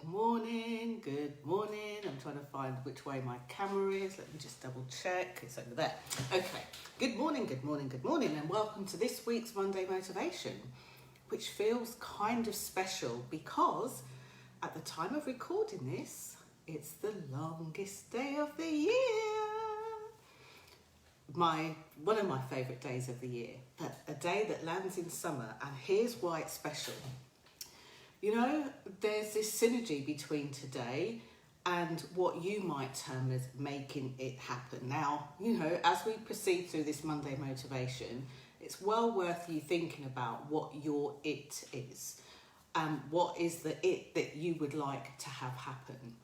Good morning. I'm trying to find which way my camera is. Let me just double check. It's over there. Okay. Good morning, and welcome to this week's Monday Motivation, which feels kind of special because at the time of recording this, it's the longest day of the year. One of my favourite days of the year, but a day that lands in summer, and here's why it's special. You know, there's this synergy between today and what you might term as making it happen. Now, you know, as we proceed through this Monday motivation, it's well worth you thinking about what your it is and what is the it that you would like to have happen.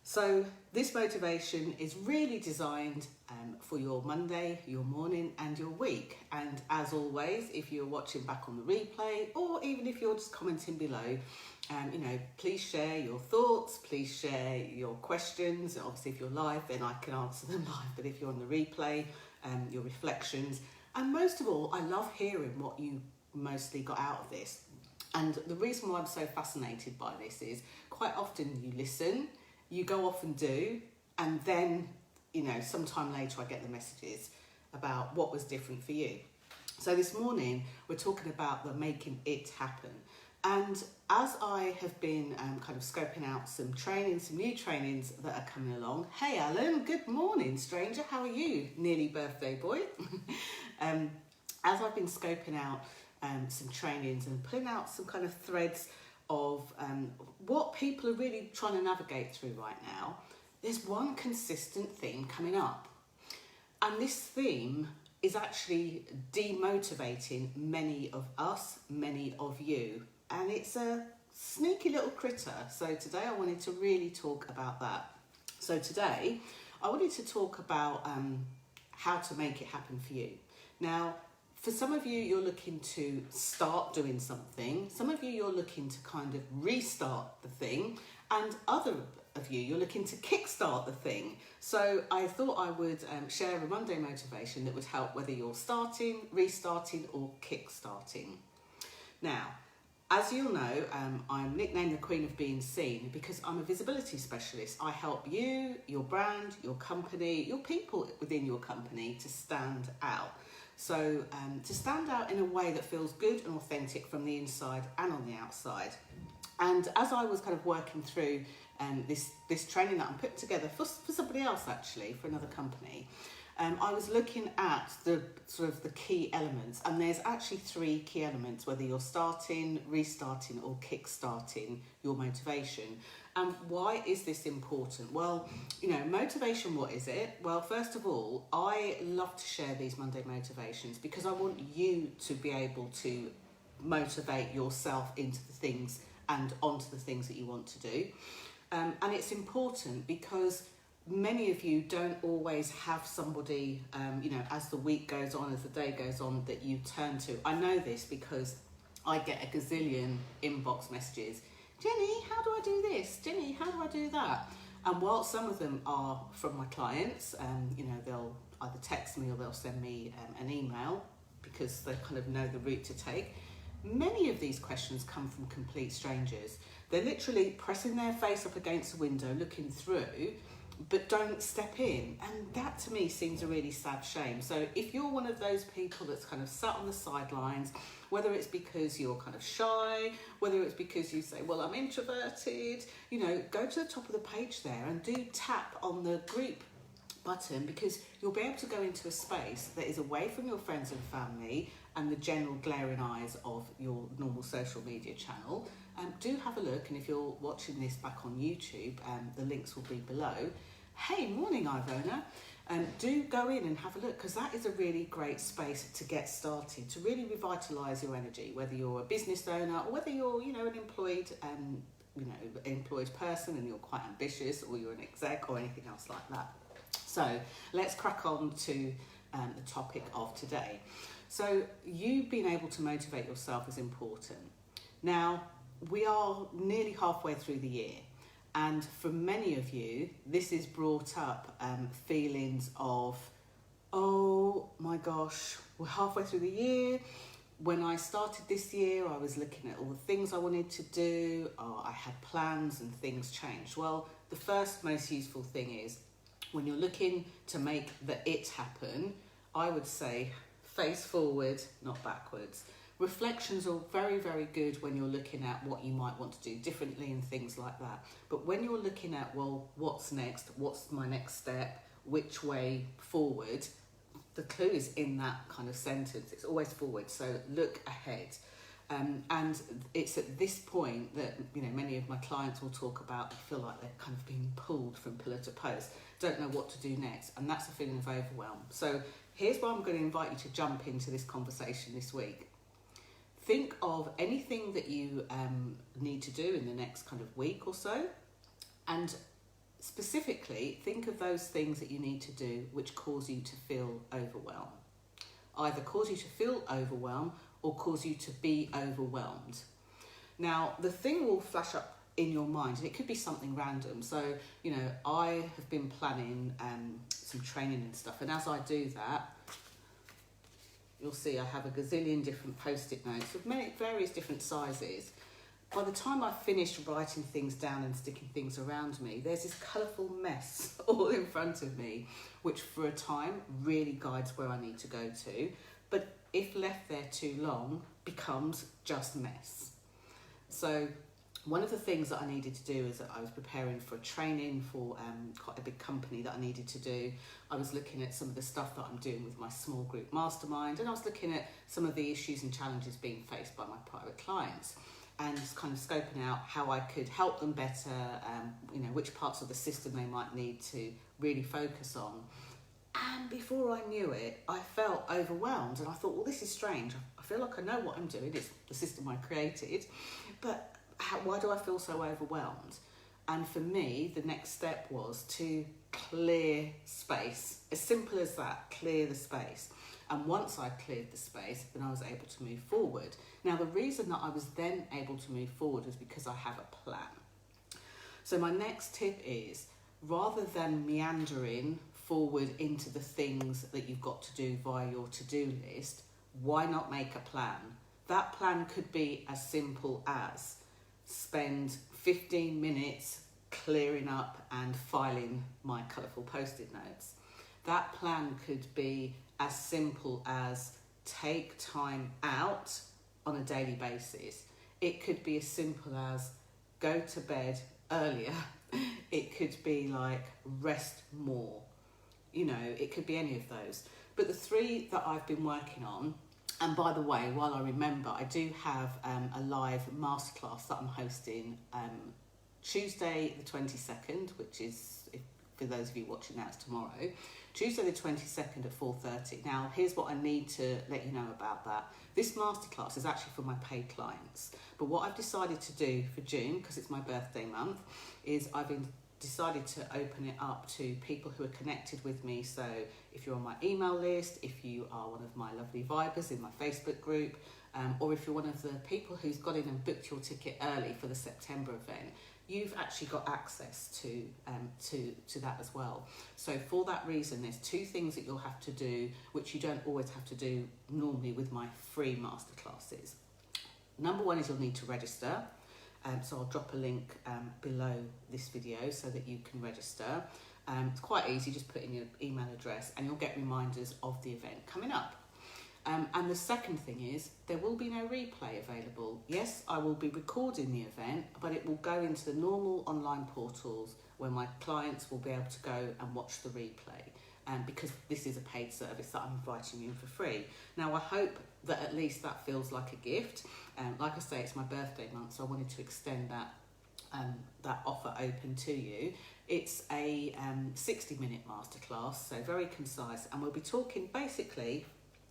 So this motivation is really designed for your Monday, your morning and your week. And as always, if you're watching back on the replay or even if you're just commenting below, please share your thoughts, please share your questions. Obviously, if you're live, then I can answer them live. But if you're on the replay, your reflections. And most of all, I love hearing what you mostly got out of this. And the reason why I'm so fascinated by this is quite often you listen, you go off and do, and then, sometime later I get the messages about what was different for you. So this morning, we're talking about the making it happen. And as I have been kind of scoping out some new trainings that are coming along. Hey, Alan, good morning, stranger. How are you? Nearly birthday boy. As I've been scoping out some trainings and putting out some kind of threads of what people are really trying to navigate through right now, there's one consistent theme coming up. And this theme is actually demotivating many of us, many of you. And it's a sneaky little critter. So today I wanted to really talk about that. So today I wanted to talk about how to make it happen for you. Now, for some of you, you're looking to start doing something. Some of you, you're looking to kind of restart the thing. And other of you, you're looking to kickstart the thing. So I thought I would share a Monday motivation that would help whether you're starting, restarting or kickstarting. Now, as you'll know, I'm nicknamed the Queen of Being Seen because I'm a visibility specialist. I help you, your brand, your company, your people within your company to stand out. So to stand out in a way that feels good and authentic from the inside and on the outside. And as I was kind of working through this training that I'm putting together for somebody else actually, for another company, I was looking at the sort of the key elements, and there's actually 3 key elements, whether you're starting, restarting or kickstarting your motivation. And why is this important? Well, motivation, what is it? Well, first of all, I love to share these Monday motivations because I want you to be able to motivate yourself into the things and onto the things that you want to do. And it's important because many of you don't always have somebody, as the week goes on, as the day goes on, that you turn to. I know this because I get a gazillion inbox messages. Jenny, how do I do this? Jenny, how do I do that? And while some of them are from my clients, they'll either text me or they'll send me an email because they kind of know the route to take. Many of these questions come from complete strangers. They're literally pressing their face up against the window, looking through, but don't step in. And that to me seems a really sad shame. So if you're one of those people that's kind of sat on the sidelines, whether it's because you're kind of shy, whether it's because you say, well, I'm introverted, go to the top of the page there and do tap on the group button, because you'll be able to go into a space that is away from your friends and family and the general glaring eyes of your normal social media channel. Do have a look, and if you're watching this back on YouTube, the links will be below. Hey, morning Ivona. Do go in and have a look, because that is a really great space to get started, to really revitalise your energy, whether you're a business owner or whether you're, an employed person and you're quite ambitious, or you're an exec or anything else like that. So let's crack on to the topic of today. So you being able to motivate yourself is important. Now, we are nearly halfway through the year, and for many of you, this has brought up feelings of, oh my gosh, we're halfway through the year, when I started this year, I was looking at all the things I wanted to do. I had plans and things changed. Well, the first most useful thing is when you're looking to make the it happen, I would say face forward, not backwards. Reflections are very, very good when you're looking at what you might want to do differently and things like that. But when you're looking at, well, what's next? What's my next step? Which way forward? The clue is in that kind of sentence. It's always forward. So look ahead. And it's at this point that, you know, many of my clients will talk about, they feel like they're kind of being pulled from pillar to post, don't know what to do next. And that's a feeling of overwhelm. So here's why I'm going to invite you to jump into this conversation this week. Think of anything that you need to do in the next kind of week or so. And specifically, think of those things that you need to do which cause you to feel overwhelmed. Either cause you to feel overwhelmed or cause you to be overwhelmed. Now, the thing will flash up in your mind, and it could be something random. So, you know, I have been planning some training and stuff, and as I do that, you'll see I have a gazillion different post-it notes of many various different sizes. By the time I've finished writing things down and sticking things around me, there's this colourful mess all in front of me, which for a time really guides where I need to go to. But if left there too long, becomes just mess. So one of the things that I needed to do is that I was preparing for a training for quite a big company that I needed to do. I was looking at some of the stuff that I'm doing with my small group mastermind, and I was looking at some of the issues and challenges being faced by my private clients, and just kind of scoping out how I could help them better, you know, which parts of the system they might need to really focus on. And before I knew it, I felt overwhelmed, and I thought, well, this is strange. I feel like I know what I'm doing. It's the system I created, but why do I feel so overwhelmed? And for me, the next step was to clear space. As simple as that, clear the space. And once I cleared the space, then I was able to move forward. Now, the reason that I was then able to move forward is because I have a plan. So my next tip is, rather than meandering forward into the things that you've got to do via your to-do list, why not make a plan? That plan could be as simple as spend 15 minutes clearing up and filing my colourful post-it notes. That plan could be as simple as take time out on a daily basis. It could be as simple as go to bed earlier. It could be like rest more. You know, it could be any of those. But the three that I've been working on, and by the way, while I remember, I do have a live masterclass that I'm hosting Tuesday the 22nd, which is, for those of you watching that, it's tomorrow. Tuesday the 22nd at 4:30. Now, here's what I need to let you know about that. This masterclass is actually for my paid clients. But what I've decided to do for June, because it's my birthday month, is I've decided to open it up to people who are connected with me. So if you're on my email list, if you are one of my lovely vibers in my Facebook group, or if you're one of the people who's got in and booked your ticket early for the September event, you've actually got access to that as well. So for that reason, there's two things that you'll have to do, which you don't always have to do normally with my free masterclasses. Number one is you'll need to register. So I'll drop a link below this video so that you can register. It's quite easy, just put in your email address and you'll get reminders of the event coming up. And the second thing is, there will be no replay available. Yes, I will be recording the event, but it will go into the normal online portals where my clients will be able to go and watch the replay. Because this is a paid service that I'm inviting you in for free. Now, I hope that at least that feels like a gift. Like I say, it's my birthday month, so I wanted to extend that offer open to you. It's a 60-minute masterclass, so very concise, and we'll be talking basically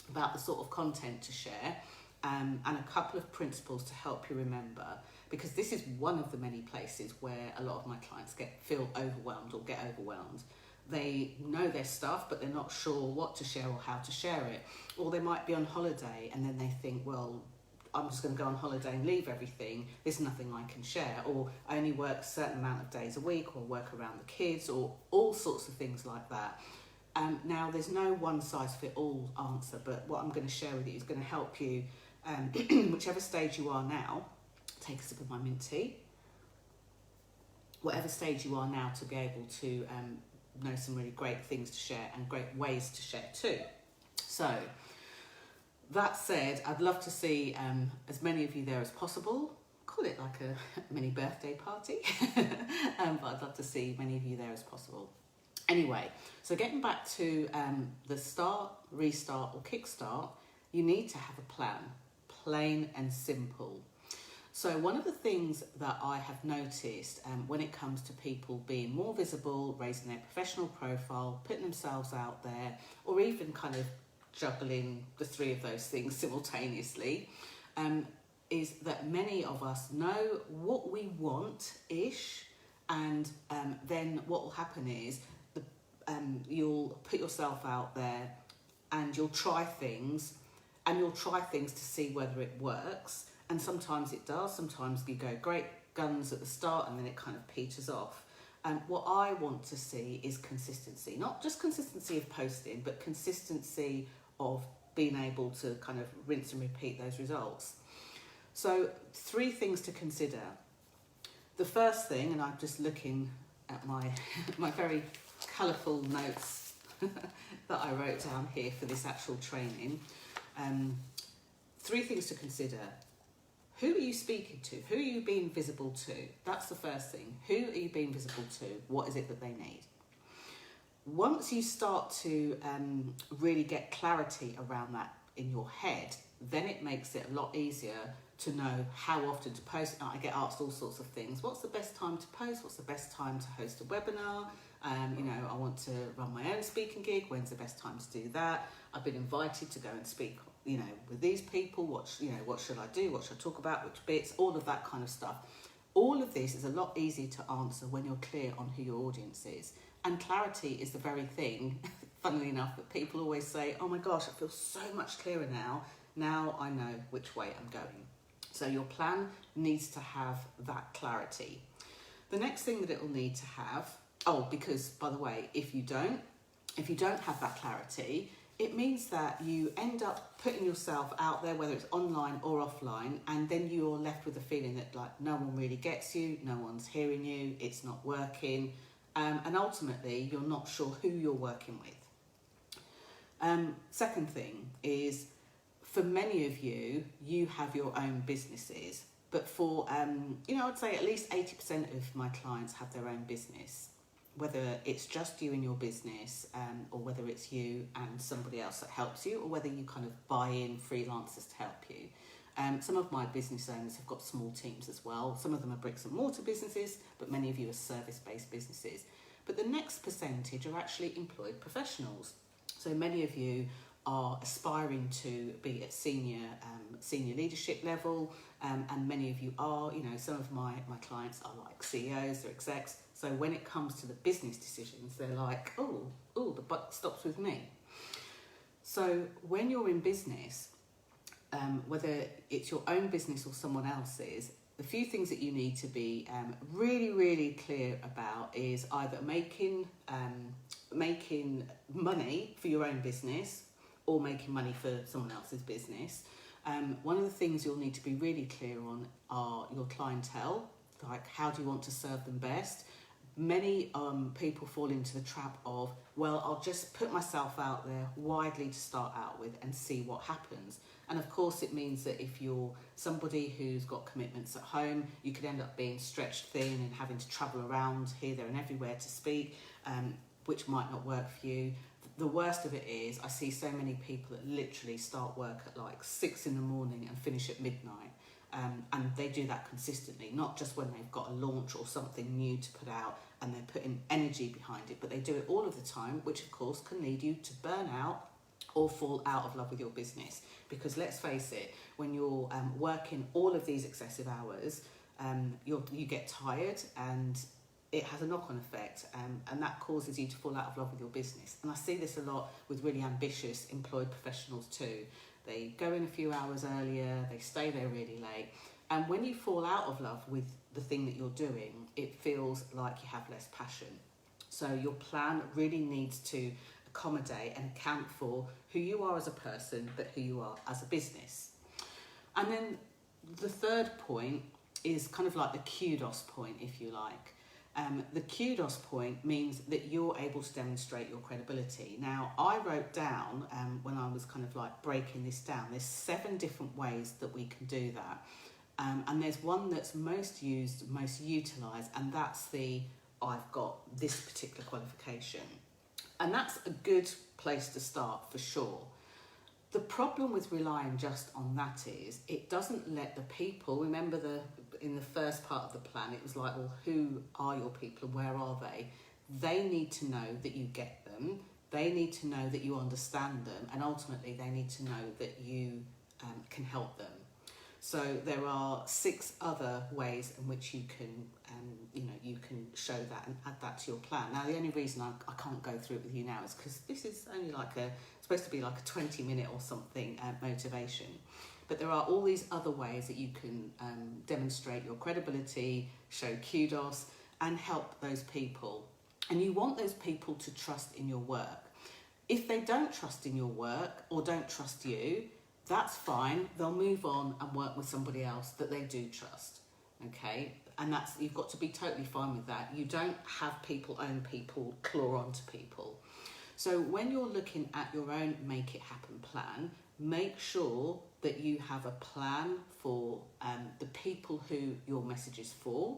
about the sort of content to share and a couple of principles to help you remember, because this is one of the many places where a lot of my clients feel overwhelmed or get overwhelmed. They know their stuff, but they're not sure what to share or how to share it. Or they might be on holiday and then they think, well, I'm just going to go on holiday and leave everything. There's nothing I can share. Or I only work a certain amount of days a week, or work around the kids, or all sorts of things like that. Now, there's no one-size-fit-all answer, but what I'm going to share with you is going to help you whichever stage you are now, take a sip of my mint tea. Whatever stage you are now, to be able to know some really great things to share and great ways to share too. So that said, I'd love to see as many of you there as possible. Call it like a mini birthday party, but I'd love to see many of you there as possible. Anyway, so getting back to the start, restart or kickstart, you need to have a plan, plain and simple. So one of the things that I have noticed when it comes to people being more visible, raising their professional profile, putting themselves out there, or even kind of juggling the three of those things simultaneously, is that many of us know what we want-ish, and then what will happen is you'll put yourself out there and you'll try things to see whether it works. And sometimes it does, sometimes you go great guns at the start and then it kind of peters off. What I want to see is consistency, not just consistency of posting, but consistency of being able to kind of rinse and repeat those results. So 3 things to consider. The first thing, and I'm just looking at my very colourful notes that I wrote down here for this actual training. 3 things to consider. Who are you speaking to? Who are you being visible to? That's the first thing. Who are you being visible to? What is it that they need? Once you start to really get clarity around that in your head, then it makes it a lot easier to know how often to post. I get asked all sorts of things. What's the best time to post? What's the best time to host a webinar? I want to run my own speaking gig. When's the best time to do that? I've been invited to go and speak, with these people. What should I do? What should I talk about? Which bits? All of that kind of stuff. All of this is a lot easier to answer when you're clear on who your audience is. And clarity is the very thing, funnily enough, that people always say, oh my gosh, I feel so much clearer now. Now I know which way I'm going. So your plan needs to have that clarity. The next thing that it will need to have, because by the way, if you don't have that clarity, it means that you end up putting yourself out there, whether it's online or offline, and then you're left with the feeling that no one really gets you, no one's hearing you, it's not working, and ultimately you're not sure who you're working with. Second thing is, for many of you, you have your own businesses, but for, I'd say at least 80% of my clients have their own business. Whether it's just you and your business, or whether it's you and somebody else that helps you, or whether you kind of buy in freelancers to help you. Some of my business owners have got small teams as well. Some of them are bricks and mortar businesses, but many of you are service-based businesses. But the next percentage are actually employed professionals. So many of you are aspiring to be at senior leadership level, and many of you are, some of my clients are like CEOs or execs. So when it comes to the business decisions, they're like, oh, the buck stops with me. So when you're in business, whether it's your own business or someone else's, the few things that you need to be really, really clear about is either making money for your own business or making money for someone else's business. One of the things you'll need to be really clear on are your clientele, like how do you want to serve them best? Many people fall into the trap of, well, I'll just put myself out there widely to start out with and see what happens. And of course it means that if you're somebody who's got commitments at home, you could end up being stretched thin and having to travel around here, there and everywhere to speak, which might not work for you. The worst of it is I see so many people that literally start work at like 6 a.m. and finish at midnight. And they do that consistently, not just when they've got a launch or something new to put out and they're putting energy behind it, but they do it all of the time, which of course can lead you to burn out or fall out of love with your business. Because let's face it, when you're working all of these excessive hours, you get tired and it has a knock-on effect, and that causes you to fall out of love with your business. And I see this a lot with really ambitious employed professionals too. They go in a few hours earlier, they stay there really late, and when you fall out of love with the thing that you're doing, it feels like you have less passion. So your plan really needs to accommodate and account for who you are as a person, but who you are as a business. And then the third point is kind of like the kudos point, if you like. The kudos point means that you're able to demonstrate your credibility. Now, I wrote down, when I was kind of like breaking this down, there's 7 different ways that we can do that. And there's one that's most used, most utilised, and that's the I've got this particular qualification. And that's a good place to start for sure. The problem with relying just on that is it doesn't let the people, remember in the first part of the plan, it was like, well, who are your people and where are they? They need to know that you get them. They need to know that you understand them. And ultimately, they need to know that you can help them. So there are 6 other ways in which you can, you can show that and add that to your plan. Now, the only reason I can't go through it with you now is because this is only supposed to be like a 20-minute or something motivation. But there are all these other ways that you can demonstrate your credibility, show kudos, and help those people. And you want those people to trust in your work. If they don't trust in your work or don't trust you, that's fine. They'll move on and work with somebody else that they do trust. Okay? And you've got to be totally fine with that. You don't have people own people, claw onto people. So when you're looking at your own Make It Happen plan, make sure that you have a plan for the people who your message is for.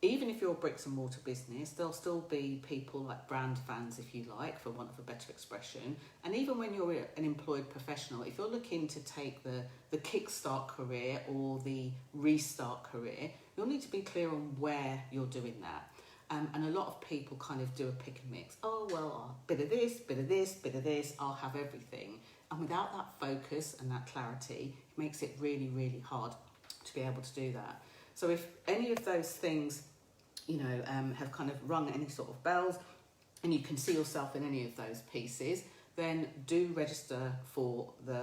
Even if you're a bricks and mortar business, there'll still be people like brand fans, if you like, for want of a better expression. And even when you're an employed professional, if you're looking to take the kickstart career or the restart career, you'll need to be clear on where you're doing that. And a lot of people kind of do a pick and mix. Oh, well, a bit of this, bit of this, bit of this, I'll have everything. And without that focus and that clarity, it makes it really, really hard to be able to do that. So if any of those things, have kind of rung any sort of bells and you can see yourself in any of those pieces, then do register for the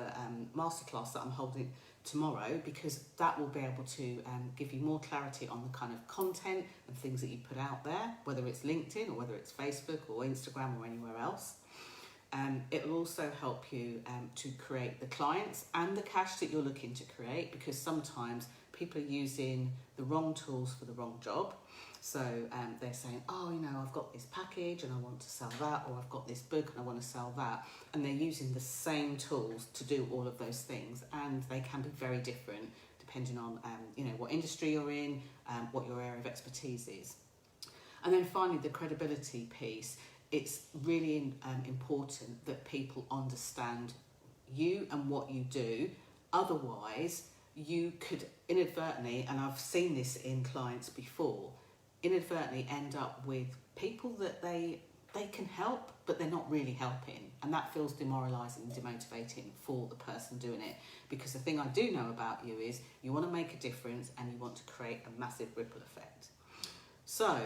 masterclass that I'm holding tomorrow, because that will be able to give you more clarity on the kind of content and things that you put out there, whether it's LinkedIn or whether it's Facebook or Instagram or anywhere else. It will also help you to create the clients and the cash that you're looking to create, because sometimes people are using the wrong tools for the wrong job. So they're saying, oh, I've got this package and I want to sell that, or I've got this book and I want to sell that. And they're using the same tools to do all of those things. And they can be very different depending on, what industry you're in, what your area of expertise is. And then finally, the credibility piece. It's really important that people understand you and what you do. Otherwise, you could inadvertently, and I've seen this in clients before, inadvertently end up with people that they can help, but they're not really helping. And that feels demoralising and demotivating for the person doing it. Because the thing I do know about you is you want to make a difference and you want to create a massive ripple effect. So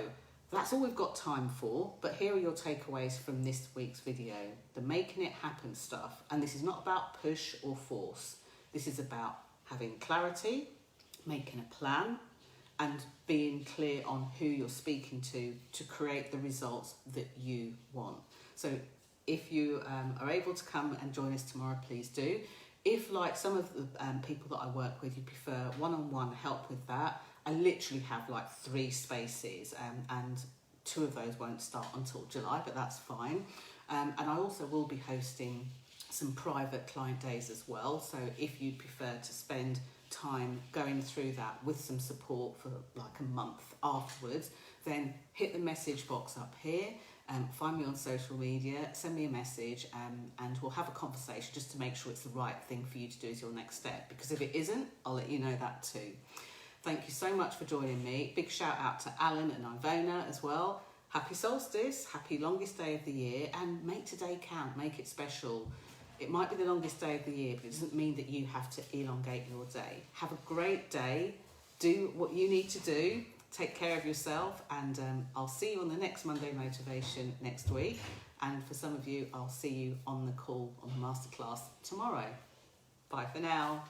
that's all we've got time for, but here are your takeaways from this week's video. The making it happen stuff. And this is not about push or force. This is about having clarity, making a plan, and being clear on who you're speaking to create the results that you want. So if you are able to come and join us tomorrow, please do. If, like some of the people that I work with, you prefer one-on-one help with that, I literally have like 3 spaces, and 2 of those won't start until July, but that's fine. And I also will be hosting some private client days as well. So if you prefer to spend time going through that with some support for like a month afterwards, then hit the message box up here, find me on social media, send me a message, and we'll have a conversation just to make sure it's the right thing for you to do as your next step. Because if it isn't, I'll let you know that too. Thank you so much for joining me. Big shout out to Alan and Ivona as well. Happy solstice, happy longest day of the year, and make today count, make it special. It might be the longest day of the year, but it doesn't mean that you have to elongate your day. Have a great day. Do what you need to do. Take care of yourself, and I'll see you on the next Monday Motivation next week. And for some of you, I'll see you on the call on the masterclass tomorrow. Bye for now.